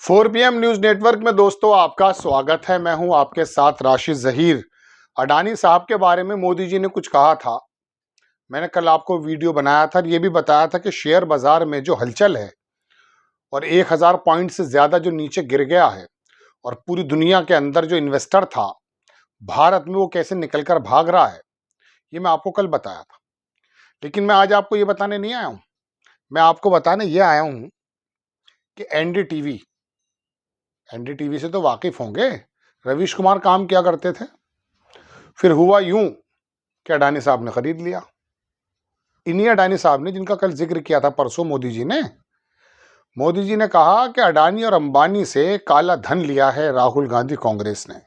4 PM news network में दोस्तों आपका स्वागत है। मैं हूं आपके साथ राशिद जहीर। अडानी साहब के बारे में मोदी जी ने कुछ कहा था। मैंने कल आपको वीडियो बनाया था और ये भी बताया था कि शेयर बाजार में जो हलचल है और 1000 पॉइंट से ज्यादा जो नीचे गिर गया है और पूरी दुनिया के अंदर जो इन्वेस्टर था भारत में वो कैसे निकलकर भाग रहा है, ये मैं आपको कल बताया था। लेकिन मैं आज आपको ये बताने नहीं आया हूं, मैं आपको बताने ये आया हूं कि एनडीटीवी से तो वाकिफ होंगे। रवीश कुमार काम क्या करते थे, फिर हुआ यूं कि अडानी साहब ने खरीद लिया। इन्हीं अडानी साहब ने जिनका कल जिक्र किया था परसों मोदी जी ने कहा कि अडानी और अंबानी से काला धन लिया है राहुल गांधी कांग्रेस ने।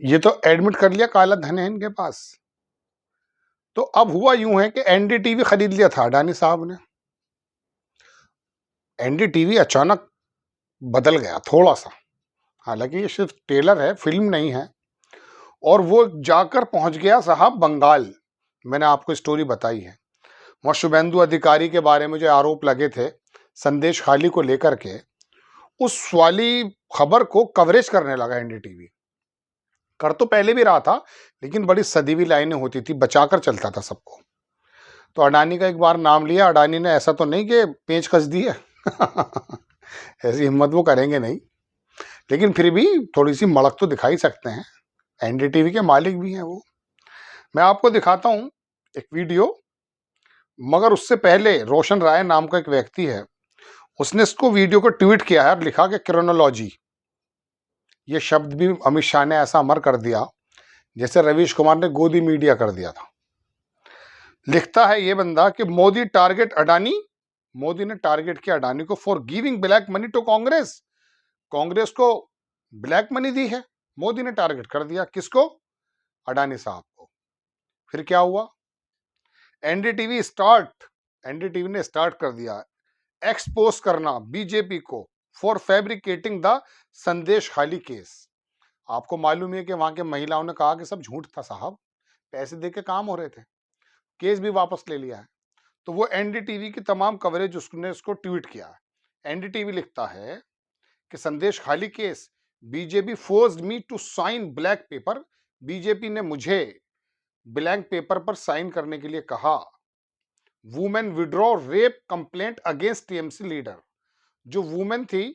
ये तो एडमिट कर लिया काला धन है इनके पास। तो अब हुआ यूं है कि एनडीटीवी खरीद लिया था अडानी साहब ने। एनडीटीवी अचानक बदल गया थोड़ा सा, हालांकि ये सिर्फ ट्रेलर है, फिल्म नहीं है। और वो जाकर पहुंच गया साहब बंगाल। मैंने आपको स्टोरी बताई है। वहां शुभेंदु अधिकारी के बारे में जो आरोप लगे थे संदेश खाली को लेकर के, उस वाली खबर को कवरेज करने लगा एनडीटीवी। कर तो पहले भी रहा था, लेकिन बड़ी सदी हुई लाइनें होती थी, बचाकर चलता था सबको। तो अडानी का एक बार नाम लिया। अडानी ने ऐसा तो नहीं कि पेंच कस दी है ऐसी हिम्मत वो करेंगे नहीं, लेकिन फिर भी थोड़ी सी मड़क तो दिखाई सकते हैं। एनडीटीवी के मालिक भी हैं वो। मैं आपको दिखाता हूं एक वीडियो, मगर उससे पहले रोशन राय नाम का एक व्यक्ति है, उसने इसको वीडियो को ट्वीट किया है और लिखा कि क्रोनोलॉजी। ये शब्द भी अमित शाह ने ऐसा अमर कर दिया जैसे रवीश कुमार ने गोदी मीडिया कर दिया था। लिखता है ये बंदा कि मोदी टारगेट अडानी। मोदी ने टारगेट किया अडानी को for giving black money to Congress. Congress को ब्लैक मनी दी है, मोदी ने टारगेट कर दिया किसको? अडानी साहब को। फिर क्या हुआ? एनडीटीवी ने स्टार्ट कर दिया एक्सपोज करना बीजेपी को फॉर फैब्रिकेटिंग द संदेश खाली केस। आपको मालूम है कि वहां के महिलाओं ने कहा कि सब झूठ था साहब, पैसे देके काम हो रहे थे। केस भी वापस ले लिया है। तो वो एनडीटीवी की तमाम कवरेज उसने उसको ट्वीट किया है। एनडीटीवी लिखता है कि Sandeshkhali case, BJP forced me to sign black paper. BJP ने मुझे ब्लैंक पेपर पर साइन करने के लिए कहा। Women withdraw rape complaint against TMC leader. जो वुमेन थी,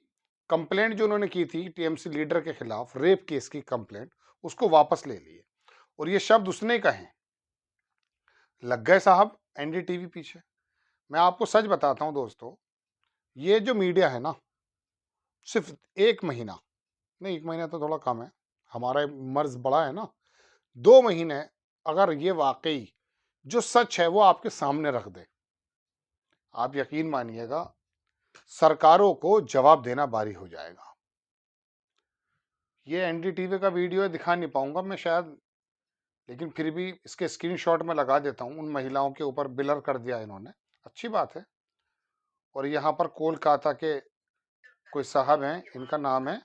कंप्लेंट जो उन्होंने की थी टीएमसी लीडर के खिलाफ, रेप केस की कंप्लेंट, उसको वापस ले लिए। और ये शब्द उसने कहे। लग गए साहब एनडीटीवी पीछे। मैं आपको सच बताता हूं दोस्तों, ये जो मीडिया है ना, सिर्फ 1 महीना नहीं, 1 महीना तो थोड़ा कम है, हमारा मर्ज बड़ा है ना। 2 महीने अगर ये वाकई जो सच है वो आपके सामने रख दे, आप यकीन मानिएगा सरकारों को जवाब देना बारी हो जाएगा। ये एनडीटीवी का वीडियो दिखा नहीं पाऊंगा मैं शायद, लेकिन फिर भी इसके स्क्रीनशॉट में लगा देता हूं। उन महिलाओं के ऊपर ब्लर कर दिया इन्होंने, अच्छी बात है। और यहाँ पर कोलकाता के कोई साहब हैं, इनका नाम है,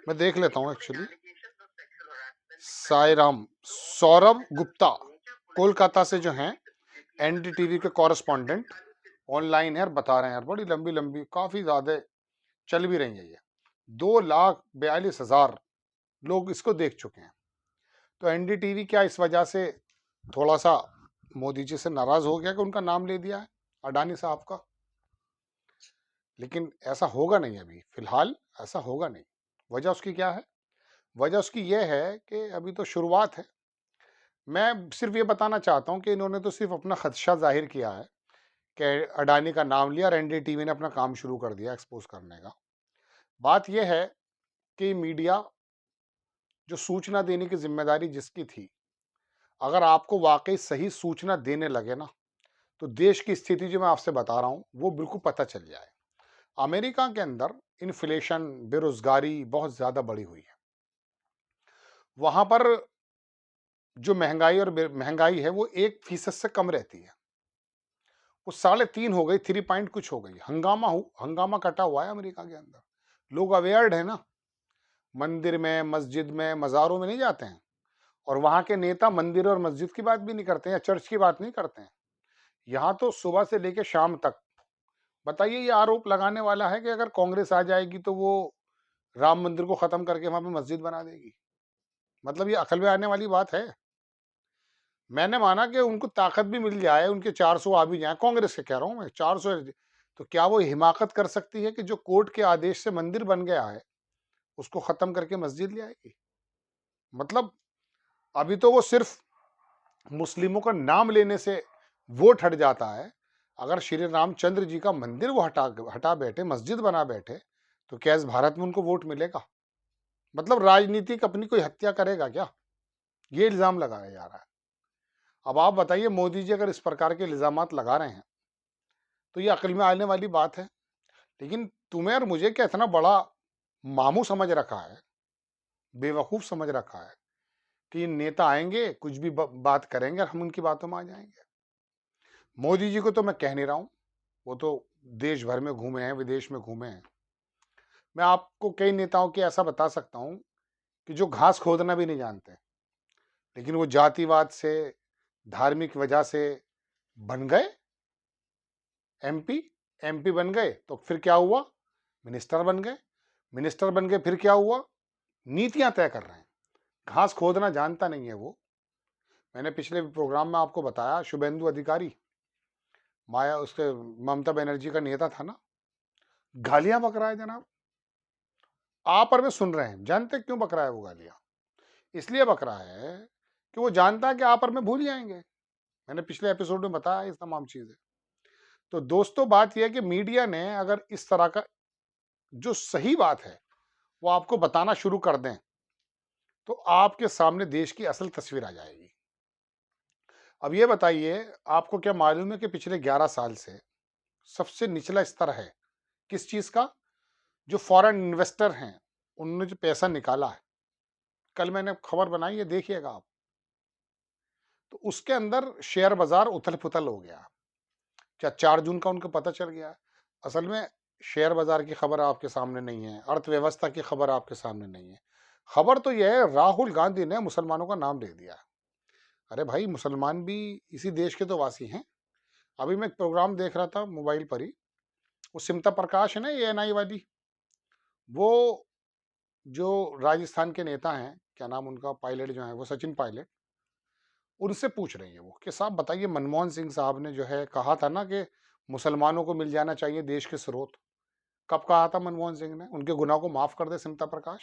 मैं देख लेता हूँ एक्चुअली, साईराम सौरभ गुप्ता, कोलकाता से जो हैं एनडीटीवी के कॉरेस्पॉन्डेंट, ऑनलाइन है और बता रहे हैं यार, बड़ी लंबी लंबी काफी ज्यादा चल भी रही है ये। 2,42,000 लोग इसको देख चुके हैं। तो एनडीटीवी क्या इस वजह से थोड़ा सा मोदी जी से नाराज हो गया कि उनका नाम ले दिया है अडानी साहब का? लेकिन ऐसा होगा नहीं, अभी फिलहाल ऐसा होगा नहीं। वजह उसकी क्या है? वजह उसकी यह है कि अभी तो शुरुआत है। मैं सिर्फ ये बताना चाहता हूं कि इन्होंने तो सिर्फ अपना खदशा जाहिर किया है कि अडानी का नाम लिया और एनडीटीवी ने अपना काम शुरू कर दिया एक्सपोज करने का। बात यह है कि मीडिया जो सूचना देने की जिम्मेदारी जिसकी थी, अगर आपको वाकई सही सूचना देने लगे ना, तो देश की स्थिति जो मैं आपसे बता रहा हूं वो बिल्कुल पता चल जाए। अमेरिका के अंदर इन्फ्लेशन, बेरोजगारी बहुत ज्यादा बढ़ी हुई है। वहां पर जो महंगाई है वो 1% से कम रहती है। वो 3.5 हो गई, 3 पॉइंट कुछ हो गई। हंगामा कटा हुआ है अमेरिका के अंदर। लोग अवेयर्ड है ना, मंदिर में, मस्जिद में, मज़ारों में नहीं जाते हैं। और वहां के नेता मंदिर और मस्जिद की बात भी नहीं करते हैं या चर्च की बात नहीं करते हैं। यहाँ तो सुबह से लेकर शाम तक बताइए, ये आरोप लगाने वाला है कि अगर कांग्रेस आ जाएगी तो वो राम मंदिर को खत्म करके वहां पे मस्जिद बना देगी। मतलब ये अकल में आने वाली बात है? मैंने माना कि उनको ताकत भी मिल जाए, उनके 400 आ भी जाए, कांग्रेस के कह रहा हूं मैं, 400, तो क्या वो हिमाकत कर सकती है कि जो कोर्ट के आदेश से मंदिर बन गया है उसको खत्म करके मस्जिद ले आएगी? मतलब अभी तो वो सिर्फ मुस्लिमों का नाम लेने से वोट हट जाता है। अगर श्री रामचंद्र जी का मंदिर वो हटा बैठे, मस्जिद बना बैठे, तो क्या इस भारत में उनको वोट मिलेगा? मतलब राजनीतिक अपनी कोई हत्या करेगा क्या? ये इल्जाम लगाया जा रहा है। अब आप बताइए, मोदी जी अगर इस प्रकार के इल्जामात लगा रहे हैं तो ये अकल में आने वाली बात है। लेकिन तुम्हें और मुझे क्या इतना बड़ा मामू समझ रखा है, बेवकूफ समझ रखा है कि ये नेता आएंगे, कुछ भी बात करेंगे और हम उनकी बातों में आ जाएंगे। मोदी जी को तो मैं कह नहीं रहा हूं, वो तो देश भर में घूमे हैं, विदेश में घूमे हैं। मैं आपको कई नेताओं के ऐसा बता सकता हूं कि जो घास खोदना भी नहीं जानते, लेकिन वो जातिवाद से, धार्मिक वजह से बन गए एमपी। एमपी बन गए तो फिर क्या हुआ? मिनिस्टर बन गए। मिनिस्टर बन गए फिर क्या हुआ? नीतियां तय कर रहे हैं। घास खोदना जानता नहीं है वो। मैंने पिछले प्रोग्राम में आपको बताया, शुभेंदु अधिकारी, माया उसके ममता बनर्जी का नेता था ना, गालियां बक रहा है जनाब। आप और में सुन रहे हैं, जानते क्यों बक रहा है वो गालियां? इसलिए बक रहा है कि वो जानता है कि आप और में भूल जाएंगे। मैंने पिछले एपिसोड में बताया ये तमाम चीजें। तो दोस्तों, बात यह है कि मीडिया ने अगर इस तरह का जो सही बात है वो आपको बताना शुरू कर दें तो आपके सामने देश की असल तस्वीर आ जाएगी। अब ये बताइए, आपको क्या मालूम है कि पिछले 11 साल से सबसे निचला स्तर है किस चीज का? जो फॉरेन इन्वेस्टर हैं उन्होंने जो पैसा निकाला है, कल मैंने खबर बनाई है, देखिएगा आप। तो उसके अंदर शेयर बाजार उथल पुथल हो गया। क्या 4 जून का उनको पता चल गया? असल में शेयर बाजार की खबर आपके सामने नहीं है, अर्थव्यवस्था की खबर आपके सामने नहीं है। खबर तो यह है, राहुल गांधी ने मुसलमानों का नाम ले दिया। अरे भाई, मुसलमान भी इसी देश के तो वासी हैं। अभी मैं एक प्रोग्राम देख रहा था मोबाइल पर ही, वो सिमता प्रकाश है ना, एएनआई वाली, वो जो राजस्थान के नेता हैं, क्या नाम उनका, पायलट जो है वो सचिन पायलट, उनसे पूछ रही है वो कि साहब बताइए, मनमोहन सिंह साहब ने जो है कहा था ना कि मुसलमानों को मिल जाना चाहिए देश के स्रोत। कब कहा था मनमोहन सिंह ने? उनके गुनाह को माफ कर दे सिमता प्रकाश।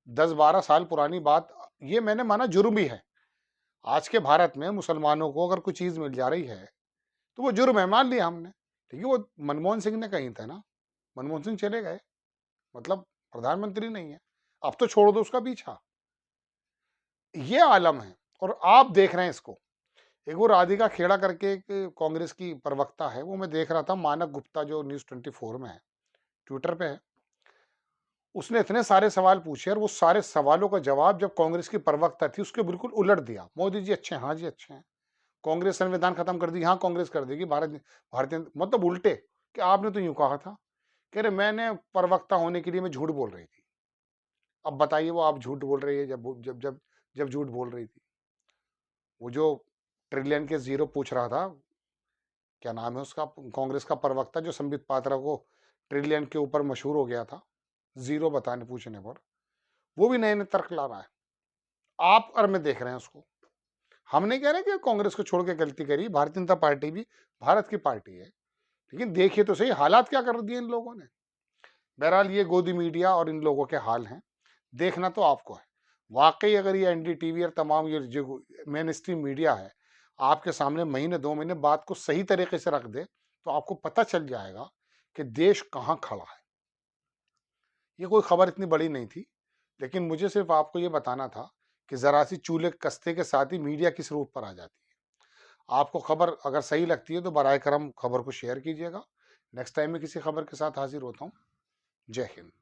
10-12 साल पुरानी बात। ये मैंने माना जुर्म भी है। आज के भारत में मुसलमानों को अगर कोई चीज मिल जा रही है तो वो जुर्म है, मान लिया हमने। ठीक है, वो मनमोहन सिंह ने कही था ना। मनमोहन सिंह चले गए, मतलब प्रधानमंत्री नहीं है, अब तो छोड़ दो उसका पीछा। ये आलम है और आप देख रहे हैं इसको। एक वो राधिका खेड़ा करके एक कांग्रेस की प्रवक्ता है, वो मैं देख रहा था, मानक गुप्ता, जो न्यूज़ 24 में है, ट्विटर पे है। उसने इतने सारे सवाल पूछे और वो सारे सवालों का जवाब जब कांग्रेस की प्रवक्ता थी उसके बिल्कुल उलट दिया। मोदी जी अच्छे हैं, हाँ जी अच्छे हैं। कांग्रेस संविधान खत्म कर दी, हाँ कांग्रेस कर देगी। भारतीय, मतलब उल्टे कि आपने तो यूं कहा था। कह रहे मैंने प्रवक्ता होने के लिए मैं झूठ बोल रही थी। अब बताइए, वो आप झूठ बोल रही है जब जब जब जब झूठ बोल रही थी। वो जो ट्रिलियन के जीरो पूछ रहा था, क्या नाम है उसका, कांग्रेस का प्रवक्ता जो संबित पात्रा को ट्रिलियन के ऊपर मशहूर हो गया था जीरो बताने पूछने पर, वो भी नए नए तर्क ला रहा है। आप और मैं देख रहे हैं उसको। हम नहीं कह रहे कि कांग्रेस को छोड़ के गलती करी, भारतीय जनता पार्टी भी भारत की पार्टी है, लेकिन देखिए तो सही हालात क्या कर दिए इन लोगों ने। बहरहाल ये गोदी मीडिया और इन लोगों के हाल हैं, देखना तो आपको है। वाकई अगर ये एनडीटीवी और तमाम ये जो मेन स्ट्रीम मीडिया है आपके सामने महीने 2 महीने बात को सही तरीके से रख दे तो आपको पता चल जाएगा कि देश कहाँ खड़ा है। ये कोई खबर इतनी बड़ी नहीं थी, लेकिन मुझे सिर्फ आपको ये बताना था कि जरा सी चूल्हे कस्ते के साथ ही मीडिया किस रूप पर आ जाती है। आपको खबर अगर सही लगती है तो बराए करम खबर को शेयर कीजिएगा। नेक्स्ट टाइम मैं किसी खबर के साथ हाजिर होता हूँ। जय हिंद।